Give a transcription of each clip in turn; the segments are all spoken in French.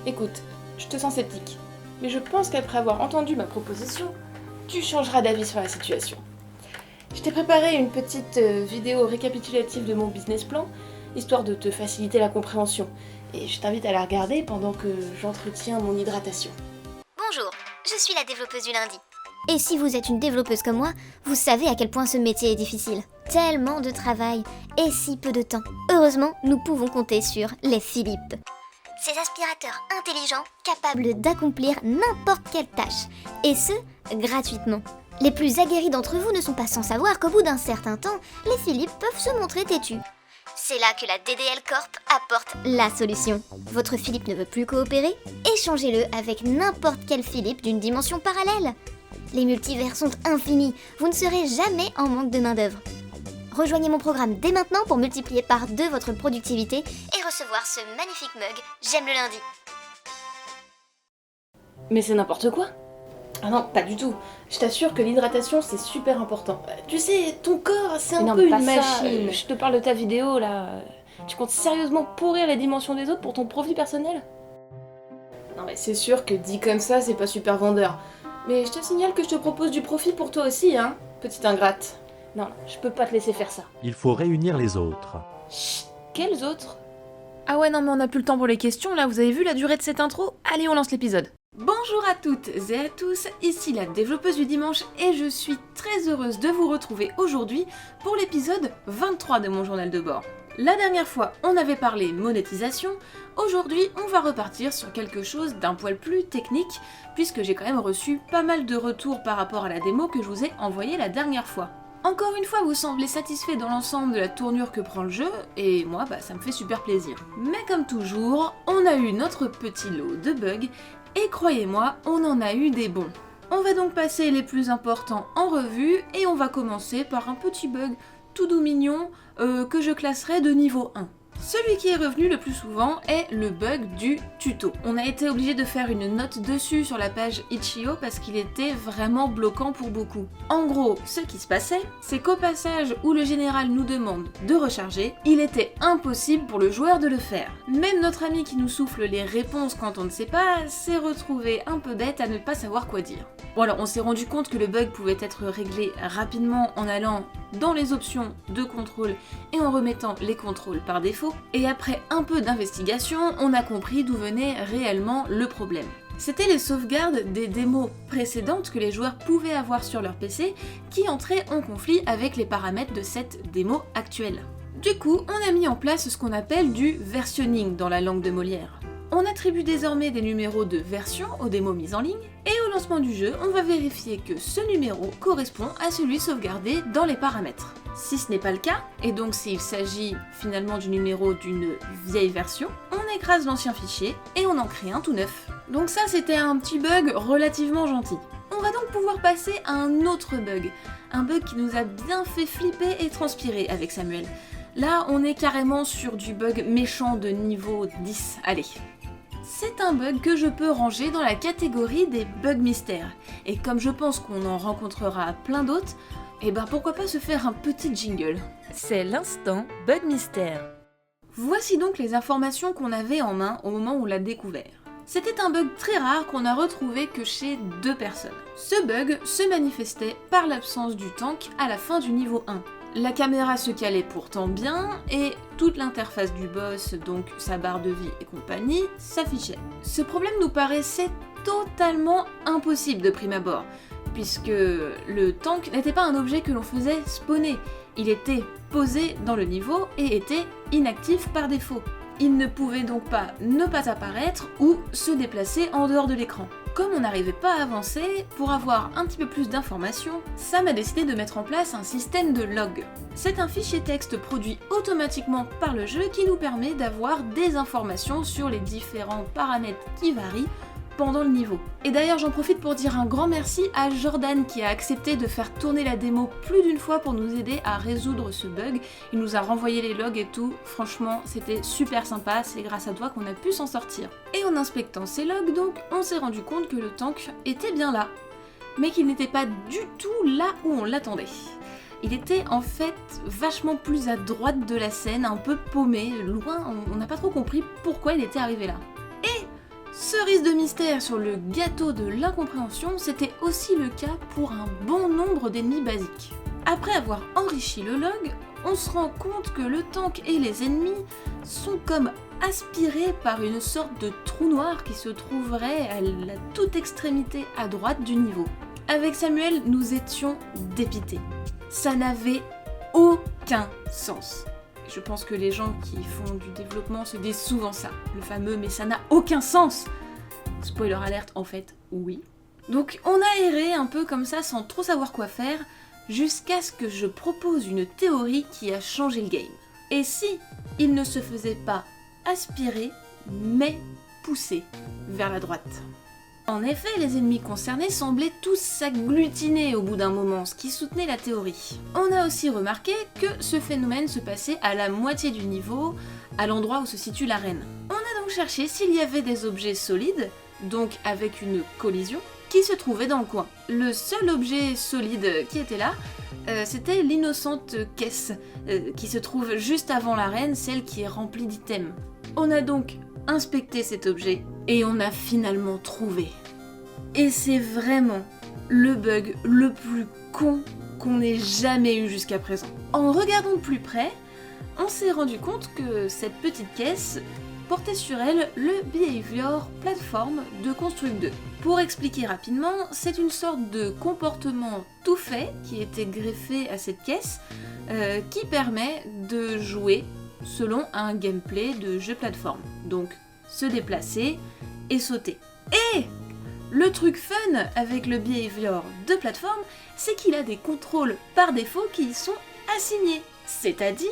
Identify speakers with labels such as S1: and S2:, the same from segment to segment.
S1: Écoute, je te sens sceptique, mais je pense qu'après avoir entendu ma proposition, tu changeras d'avis sur la situation. Je t'ai préparé une petite vidéo récapitulative de mon business plan, histoire de te faciliter la compréhension, et je t'invite à la regarder pendant que j'entretiens mon hydratation.
S2: Bonjour, je suis la développeuse du lundi. Et si vous êtes une développeuse comme moi, vous savez à quel point ce métier est difficile. Tellement de travail et si peu de temps. Heureusement, nous pouvons compter sur les Philips. Ces aspirateurs intelligents capables d'accomplir n'importe quelle tâche, et ce, gratuitement. Les plus aguerris d'entre vous ne sont pas sans savoir qu'au bout d'un certain temps, les Philips peuvent se montrer têtus. C'est là que la DDL Corp apporte la solution. Votre Philips ne veut plus coopérer? Échangez-le avec n'importe quel Philips d'une dimension parallèle. Les multivers sont infinis, vous ne serez jamais en manque de main-d'œuvre. Rejoignez mon programme dès maintenant pour multiplier par 2 votre productivité et recevoir ce magnifique mug J'aime le lundi.
S1: Mais c'est n'importe quoi. Ah non, pas du tout. Je t'assure que l'hydratation c'est super important. Tu sais, ton corps c'est un peu une machine. Je te parle de ta vidéo là. Tu comptes sérieusement pourrir les dimensions des autres pour ton profit personnel? Non mais c'est sûr que dit comme ça c'est pas super vendeur. Mais je te signale que je te propose du profit pour toi aussi, hein, petite ingrate. Non, je peux pas te laisser faire ça.
S3: Il faut réunir les autres.
S1: Chut, quels autres?
S4: Ah ouais, non mais on n'a plus le temps pour les questions, là, vous avez vu la durée de cette intro? Allez, on lance l'épisode. Bonjour à toutes et à tous, ici la développeuse du dimanche et je suis très heureuse de vous retrouver aujourd'hui pour l'épisode 23 de mon journal de bord. La dernière fois, on avait parlé monétisation, aujourd'hui on va repartir sur quelque chose d'un poil plus technique puisque j'ai quand même reçu pas mal de retours par rapport à la démo que je vous ai envoyée la dernière fois. Encore une fois, vous semblez satisfait dans l'ensemble de la tournure que prend le jeu, et moi, ça me fait super plaisir. Mais comme toujours, on a eu notre petit lot de bugs, et croyez-moi, on en a eu des bons. On va donc passer les plus importants en revue, et on va commencer par un petit bug tout doux mignon que je classerai de niveau 1. Celui qui est revenu le plus souvent est le bug du tuto. On a été obligé de faire une note dessus sur la page Itch.io parce qu'il était vraiment bloquant pour beaucoup. En gros, ce qui se passait, c'est qu'au passage où le général nous demande de recharger, il était impossible pour le joueur de le faire. Même notre ami qui nous souffle les réponses quand on ne sait pas s'est retrouvé un peu bête à ne pas savoir quoi dire. Bon alors on s'est rendu compte que le bug pouvait être réglé rapidement en allant dans les options de contrôle et en remettant les contrôles par défaut. Et après un peu d'investigation, on a compris d'où venait réellement le problème. C'était les sauvegardes des démos précédentes que les joueurs pouvaient avoir sur leur PC qui entraient en conflit avec les paramètres de cette démo actuelle. Du coup, on a mis en place ce qu'on appelle du versionning dans la langue de Molière. On attribue désormais des numéros de version aux démos mises en ligne, et au lancement du jeu, on va vérifier que ce numéro correspond à celui sauvegardé dans les paramètres. Si ce n'est pas le cas, et donc s'il s'agit finalement du numéro d'une vieille version, on écrase l'ancien fichier et on en crée un tout neuf. Donc ça c'était un petit bug relativement gentil. On va donc pouvoir passer à un autre bug, un bug qui nous a bien fait flipper et transpirer avec Samuel. Là on est carrément sur du bug méchant de niveau 10, allez. C'est un bug que je peux ranger dans la catégorie des bugs mystères. Et comme je pense qu'on en rencontrera plein d'autres, pourquoi pas se faire un petit jingle. C'est l'instant bug mystère.
S2: Voici donc les informations qu'on avait en main au moment où on l'a découvert. C'était un bug très rare qu'on a retrouvé que chez 2 personnes. Ce bug se manifestait par l'absence du tank à la fin du niveau 1. La caméra se calait pourtant bien et toute l'interface du boss, donc sa barre de vie et compagnie, s'affichait. Ce problème nous paraissait totalement impossible de prime abord, puisque le tank n'était pas un objet que l'on faisait spawner. Il était posé dans le niveau et était inactif par défaut. Il ne pouvait donc pas ne pas apparaître ou se déplacer en dehors de l'écran. Comme on n'arrivait pas à avancer, pour avoir un petit peu plus d'informations, Sam a décidé de mettre en place un système de log. C'est un fichier texte produit automatiquement par le jeu qui nous permet d'avoir des informations sur les différents paramètres qui varient pendant le niveau. Et d'ailleurs j'en profite pour dire un grand merci à Jordan qui a accepté de faire tourner la démo plus d'une fois pour nous aider à résoudre ce bug. Il nous a renvoyé les logs et tout, franchement c'était super sympa, c'est grâce à toi qu'on a pu s'en sortir. Et en inspectant ces logs donc, on s'est rendu compte que le tank était bien là, mais qu'il n'était pas du tout là où on l'attendait. Il était en fait vachement plus à droite de la scène, un peu paumé, loin, on n'a pas trop compris pourquoi il était arrivé là. Et Cerise de mystère sur le gâteau de l'incompréhension, c'était aussi le cas pour un bon nombre d'ennemis basiques. Après avoir enrichi le log, on se rend compte que le tank et les ennemis sont comme aspirés par une sorte de trou noir qui se trouverait à la toute extrémité à droite du niveau. Avec Samuel, nous étions dépités. Ça n'avait aucun sens. Je pense que les gens qui font du développement se disent souvent ça, le fameux « mais ça n'a aucun sens ». Spoiler alerte, en fait, oui. Donc on a erré un peu comme ça sans trop savoir quoi faire, jusqu'à ce que je propose une théorie qui a changé le game. Et si il ne se faisait pas aspirer, mais pousser vers la droite. En effet, les ennemis concernés semblaient tous s'agglutiner au bout d'un moment, ce qui soutenait la théorie. On a aussi remarqué que ce phénomène se passait à la moitié du niveau, à l'endroit où se situe l'arène. On a donc cherché s'il y avait des objets solides, donc avec une collision, qui se trouvaient dans le coin. Le seul objet solide qui était là, c'était l'innocente caisse, qui se trouve juste avant l'arène, celle qui est remplie d'items. On a donc inspecté cet objet, et on a finalement trouvé. Et c'est vraiment le bug le plus con qu'on ait jamais eu jusqu'à présent. En regardant de plus près, on s'est rendu compte que cette petite caisse portait sur elle le Behavior Platform de Construct 2. Pour expliquer rapidement, c'est une sorte de comportement tout fait qui était greffé à cette caisse, qui permet de jouer selon un gameplay de jeu plateforme. Donc, se déplacer et sauter. Et le truc fun avec le behavior de plateforme, c'est qu'il a des contrôles par défaut qui y sont assignés. C'est-à-dire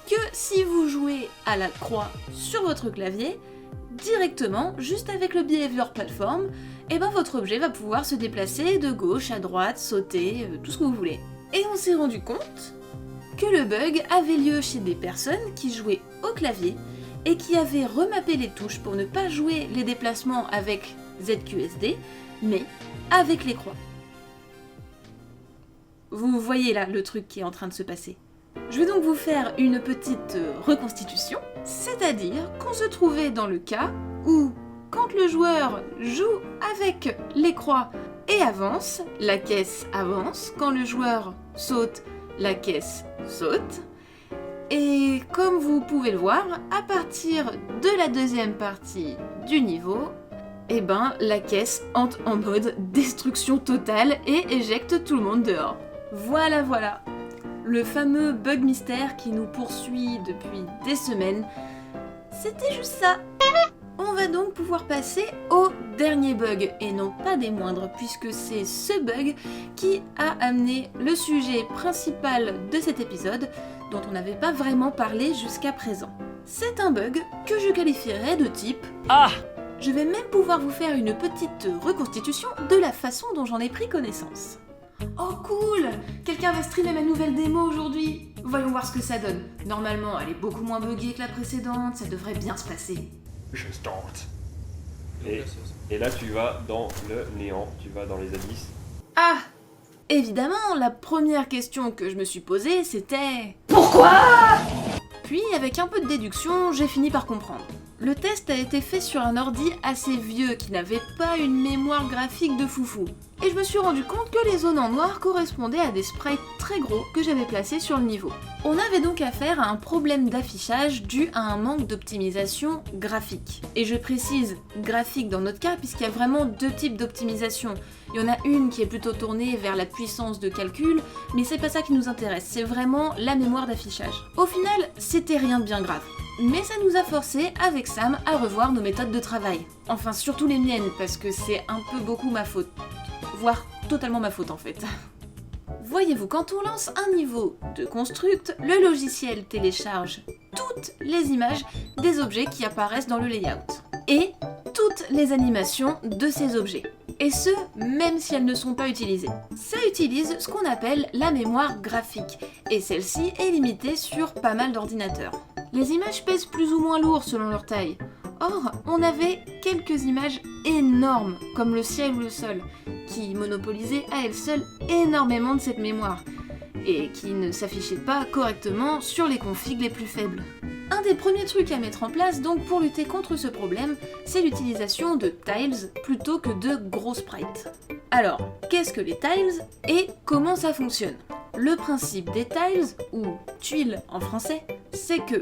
S2: que si vous jouez à la croix sur votre clavier, directement, juste avec le behavior platform, et ben votre objet va pouvoir se déplacer de gauche à droite, sauter, tout ce que vous voulez. Et on s'est rendu compte que le bug avait lieu chez des personnes qui jouaient au clavier et qui avaient remappé les touches pour ne pas jouer les déplacements avec ZQSD, mais avec les croix. Vous voyez là le truc qui est en train de se passer. Je vais donc vous faire une petite reconstitution, c'est-à-dire qu'on se trouvait dans le cas où, quand le joueur joue avec les croix et avance, la caisse avance, quand le joueur saute, la caisse saute, et comme vous pouvez le voir, à partir de la deuxième partie du niveau, eh ben la caisse entre en mode destruction totale et éjecte tout le monde dehors. Voilà, voilà. Le fameux bug mystère qui nous poursuit depuis des semaines, c'était juste ça. On va donc pouvoir passer au dernier bug, et non pas des moindres, puisque c'est ce bug qui a amené le sujet principal de cet épisode, dont on n'avait pas vraiment parlé jusqu'à présent. C'est un bug que je qualifierais de type « Ah !» Je vais même pouvoir vous faire une petite reconstitution de la façon dont j'en ai pris connaissance. Oh cool! Quelqu'un va streamer ma nouvelle démo aujourd'hui. Voyons voir ce que ça donne. Normalement, elle est beaucoup moins buggée que la précédente, ça devrait bien se passer.
S5: Je starte. Et là, tu vas dans le néant, tu vas dans les abysses.
S2: Ah! Évidemment, la première question que je me suis posée, c'était... Pourquoi? Puis, avec un peu de déduction, j'ai fini par comprendre. Le test a été fait sur un ordi assez vieux qui n'avait pas une mémoire graphique de foufou. Et je me suis rendu compte que les zones en noir correspondaient à des sprites très gros que j'avais placés sur le niveau. On avait donc affaire à un problème d'affichage dû à un manque d'optimisation graphique. Et je précise graphique dans notre cas puisqu'il y a vraiment deux types d'optimisation. Il y en a une qui est plutôt tournée vers la puissance de calcul, mais c'est pas ça qui nous intéresse, c'est vraiment la mémoire d'affichage. Au final, c'était rien de bien grave. Mais ça nous a forcé, avec Sam, à revoir nos méthodes de travail. Enfin, surtout les miennes, parce que c'est un peu beaucoup ma faute. Voire totalement ma faute en fait. Voyez-vous, quand on lance un niveau de Construct, le logiciel télécharge toutes les images des objets qui apparaissent dans le layout. Et toutes les animations de ces objets. Et ce, même si elles ne sont pas utilisées. Ça utilise ce qu'on appelle la mémoire graphique, et celle-ci est limitée sur pas mal d'ordinateurs. Les images pèsent plus ou moins lourd selon leur taille. Or, on avait quelques images énormes, comme le ciel ou le sol, qui monopolisaient à elles seules énormément de cette mémoire, et qui ne s'affichaient pas correctement sur les configs les plus faibles. Un des premiers trucs à mettre en place donc pour lutter contre ce problème, c'est l'utilisation de tiles plutôt que de gros sprites. Alors, qu'est-ce que les tiles et comment ça fonctionne? Le principe des tiles, ou tuiles en français, c'est que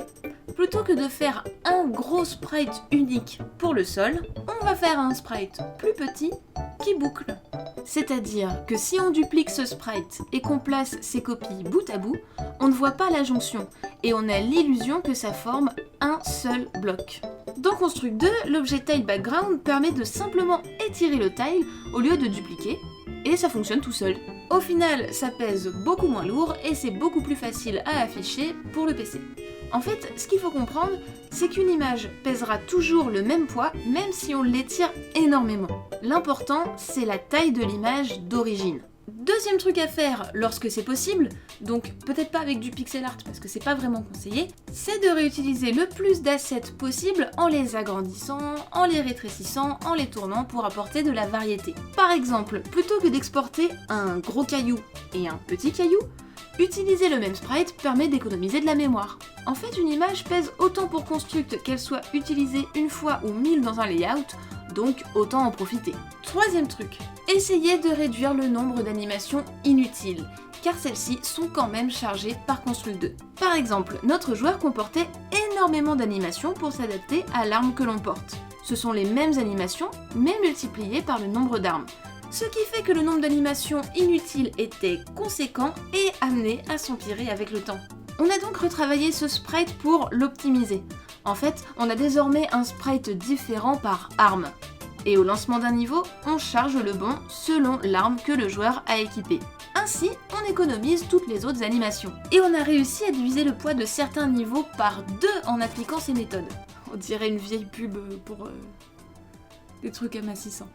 S2: plutôt que de faire un gros sprite unique pour le sol, on va faire un sprite plus petit qui boucle. C'est-à-dire que si on duplique ce sprite et qu'on place ses copies bout à bout, on ne voit pas la jonction et on a l'illusion que ça forme un seul bloc. Dans Construct 2, l'objet Tile Background permet de simplement étirer le tile au lieu de dupliquer, et ça fonctionne tout seul. Au final, ça pèse beaucoup moins lourd et c'est beaucoup plus facile à afficher pour le PC. En fait, ce qu'il faut comprendre, c'est qu'une image pèsera toujours le même poids, même si on l'étire énormément. L'important, c'est la taille de l'image d'origine. Deuxième truc à faire lorsque c'est possible, donc peut-être pas avec du pixel art parce que c'est pas vraiment conseillé, c'est de réutiliser le plus d'assets possible en les agrandissant, en les rétrécissant, en les tournant pour apporter de la variété. Par exemple, plutôt que d'exporter un gros caillou et un petit caillou, utiliser le même sprite permet d'économiser de la mémoire. En fait, une image pèse autant pour Construct qu'elle soit utilisée une fois ou 1000 dans un layout, donc autant en profiter. Troisième truc, essayez de réduire le nombre d'animations inutiles, car celles-ci sont quand même chargées par Construct 2. Par exemple, notre joueur comportait énormément d'animations pour s'adapter à l'arme que l'on porte. Ce sont les mêmes animations, mais multipliées par le nombre d'armes. Ce qui fait que le nombre d'animations inutiles était conséquent et amené à s'empirer avec le temps. On a donc retravaillé ce sprite pour l'optimiser. En fait, on a désormais un sprite différent par arme. Et au lancement d'un niveau, on charge le bon selon l'arme que le joueur a équipée. Ainsi, on économise toutes les autres animations. Et on a réussi à diviser le poids de certains niveaux par 2 en appliquant ces méthodes. On dirait une vieille pub pour des trucs amassissants.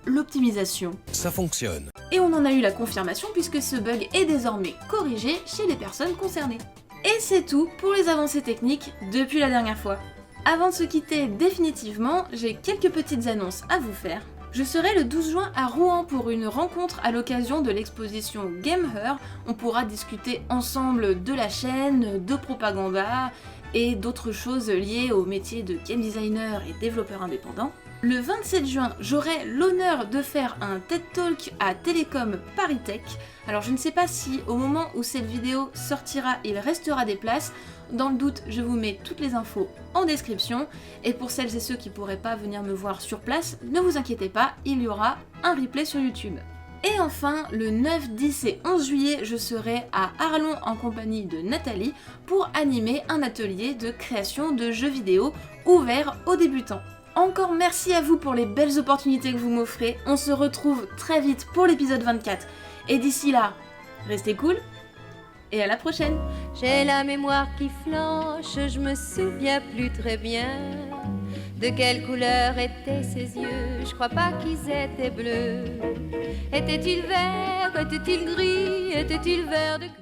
S2: L'optimisation.
S6: Ça fonctionne.
S2: Et on en a eu la confirmation puisque ce bug est désormais corrigé chez les personnes concernées. Et c'est tout pour les avancées techniques depuis la dernière fois. Avant de se quitter définitivement, j'ai quelques petites annonces à vous faire. Je serai le 12 juin à Rouen pour une rencontre à l'occasion de l'exposition Gamer. On pourra discuter ensemble de la chaîne, de propaganda et d'autres choses liées au métier de game designer et développeur indépendant. Le 27 juin, j'aurai l'honneur de faire un TED Talk à Télécom Paris Tech. Alors je ne sais pas si au moment où cette vidéo sortira, il restera des places. Dans le doute, je vous mets toutes les infos en description. Et pour celles et ceux qui ne pourraient pas venir me voir sur place, ne vous inquiétez pas, il y aura un replay sur YouTube. Et enfin, le 9, 10 et 11 juillet, je serai à Arlon en compagnie de Nathalie pour animer un atelier de création de jeux vidéo ouvert aux débutants. Encore merci à vous pour les belles opportunités que vous m'offrez. On se retrouve très vite pour l'épisode 24. Et d'ici là, restez cool et à la prochaine.
S7: J'ai la mémoire qui flanche, je me souviens plus très bien de quelle couleur étaient ses yeux. Je crois pas qu'ils étaient bleus. Était-il vert, était-il gris, était-il vert de gris?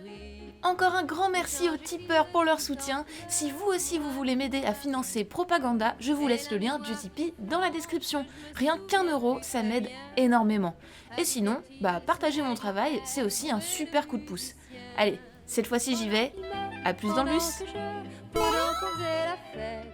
S4: Encore un grand merci aux tipeurs pour leur soutien. Si vous aussi vous voulez m'aider à financer Propaganda, je vous laisse le lien du Tipeee dans la description. Rien qu'1€, ça m'aide énormément. Et sinon, partager mon travail, c'est aussi un super coup de pouce. Allez, cette fois-ci j'y vais. À plus dans le bus.
S7: Pendant qu'on faisait la fête.